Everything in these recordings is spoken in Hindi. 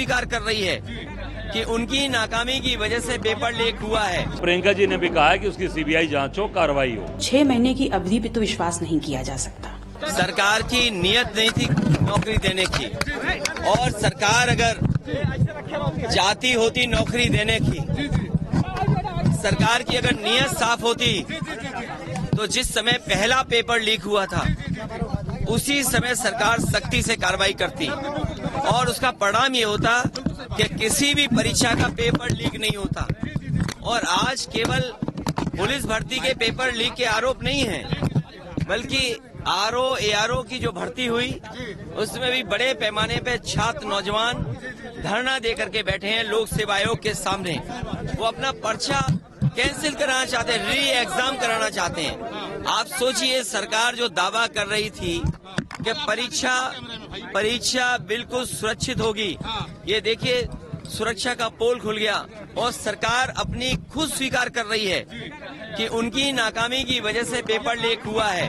स्वीकार कर रही है कि उनकी नाकामी की वजह से पेपर लीक हुआ है। प्रियंका जी ने भी कहा है कि उसकी सीबीआई जांच हो, कार्रवाई हो। 6 महीने की अवधि पे तो विश्वास नहीं किया जा सकता। सरकार की नियत नहीं थी नौकरी देने की, और सरकार अगर चाहती होती नौकरी देने की, सरकार की अगर नियत साफ होती तो जिस समय पहला पेपर लीक हुआ था उसी समय सरकार सख्ती से कार्रवाई करती और उसका परिणाम ये होता कि किसी भी परीक्षा का पेपर लीक नहीं होता। और आज केवल पुलिस भर्ती के पेपर लीक के आरोप नहीं है, बल्कि आरओ एआरओ की जो भर्ती हुई उसमें भी बड़े पैमाने पे छात्र नौजवान धरना दे करके बैठे हैं लोक सेवा आयोग के सामने। वो अपना पर्चा कैंसिल कराना चाहते हैं, री एग्जाम कराना चाहते हैं। आप सोचिए, सरकार जो दावा कर रही थी कि परीक्षा बिल्कुल सुरक्षित होगी, ये देखिए सुरक्षा का पोल खुल गया और सरकार अपनी खुद स्वीकार कर रही है कि उनकी नाकामी की वजह से पेपर लीक हुआ है।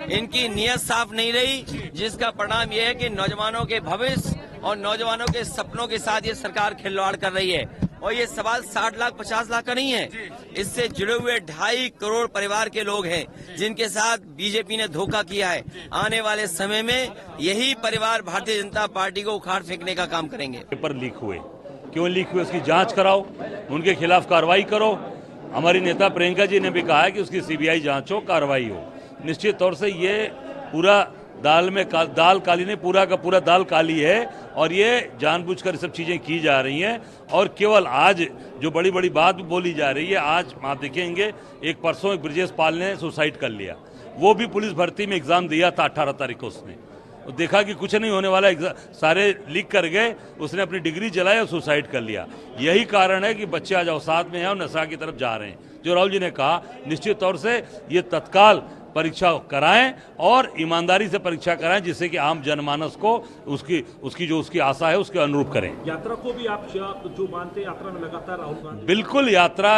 इनकी नियत साफ नहीं रही, जिसका परिणाम यह है कि नौजवानों के भविष्य और नौजवानों के सपनों के साथ ये सरकार खिलवाड़ कर रही है। और ये सवाल 60 लाख 50 लाख का नहीं है, इससे जुड़े हुए 2.5 करोड़ परिवार के लोग हैं जिनके साथ बीजेपी ने धोखा किया है। आने वाले समय में यही परिवार भारतीय जनता पार्टी को उखाड़ फेंकने का काम करेंगे। पेपर लीक हुए, क्यों लीक हुए, उसकी जांच कराओ, उनके खिलाफ कार्रवाई करो। हमारी नेता प्रियंका जी ने भी कहा है कि उसकी सीबीआई जांच हो, कार्रवाई हो। निश्चित तौर से ये पूरा दाल काली नहीं, पूरा का पूरा दाल काली है और ये जानबूझकर सब चीजें की जा रही हैं। और केवल आज जो बड़ी बड़ी बात बोली जा रही है, आज आप देखेंगे एक परसों एक ब्रजेश पाल ने सुसाइड कर लिया, वो भी पुलिस भर्ती में एग्जाम दिया था 18 तारीख को उसने, देखा कि कुछ नहीं होने वाला, सारे लीक कर गए, उसने अपनी डिग्री जलाई और सुसाइड कर लिया। यही कारण है कि बच्चे आज अवसाद में हैं और नशा की तरफ जा रहे हैं। जो राहुल जी ने कहा, निश्चित तौर से ये तत्काल परीक्षा कराएं और ईमानदारी से परीक्षा कराएं, जिससे कि आम जनमानस को उसकी आशा है उसके अनुरूप करें। यात्रा को भी आप जो मानते हैं, यात्रा में लगातार राहुल गांधी बिल्कुल यात्रा,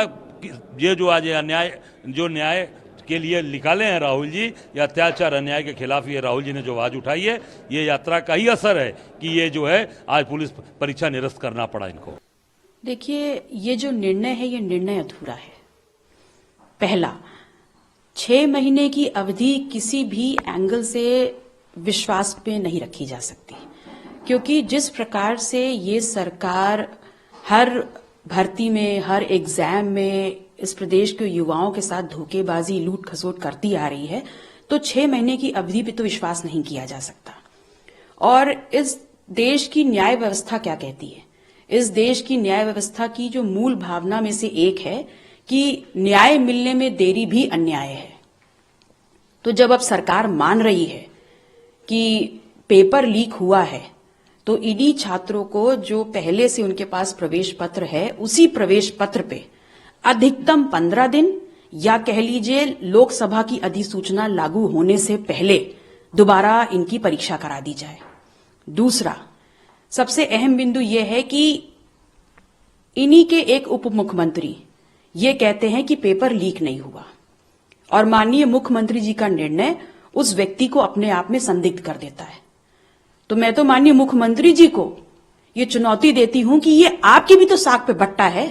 ये जो आज न्याय के लिए निकाले हैं राहुल जी, या अत्याचार अन्याय के खिलाफ ये राहुल जी ने जो आवाज उठाई है, ये यात्रा का ही असर है कि ये जो है आज पुलिस परीक्षा निरस्त करना पड़ा इनको। देखिए, ये जो निर्णय है ये निर्णय अधूरा है। पहला, 6 महीने की अवधि किसी भी एंगल से विश्वास पे नहीं रखी जा सकती, क्योंकि जिस प्रकार से ये सरकार हर भर्ती में, हर एग्जाम में इस प्रदेश के युवाओं के साथ धोखेबाजी, लूट खसोट करती आ रही है, तो 6 महीने की अवधि पे तो विश्वास नहीं किया जा सकता। और इस देश की न्याय व्यवस्था क्या कहती है? इस देश की न्याय व्यवस्था की जो मूल भावना में से एक है कि न्याय मिलने में देरी भी अन्याय है। तो जब अब सरकार मान रही है कि पेपर लीक हुआ है, तो इन्हीं छात्रों को जो पहले से उनके पास प्रवेश पत्र है, उसी प्रवेश पत्र पे अधिकतम 15 दिन या कह लीजिए लोकसभा की अधिसूचना लागू होने से पहले दोबारा इनकी परीक्षा करा दी जाए। दूसरा, सबसे अहम बिंदु यह है कि इन्हीं के एक उप मुख्यमंत्री ये कहते हैं कि पेपर लीक नहीं हुआ, और माननीय मुख्यमंत्री जी का निर्णय उस व्यक्ति को अपने आप में संदिग्ध कर देता है। तो मैं तो माननीय मुख्यमंत्री जी को ये चुनौती देती हूं कि ये आपकी भी तो साख पे बट्टा है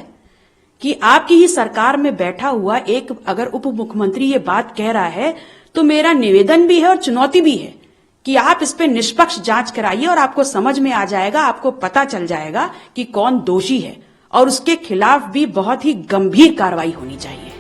कि आपकी ही सरकार में बैठा हुआ एक अगर उप मुख्यमंत्री ये बात कह रहा है, तो मेरा निवेदन भी है और चुनौती भी है कि आप इस पे निष्पक्ष जांच कराइए और आपको समझ में आ जाएगा, आपको पता चल जाएगा कि कौन दोषी है और उसके खिलाफ भी बहुत ही गंभीर कार्रवाई होनी चाहिए।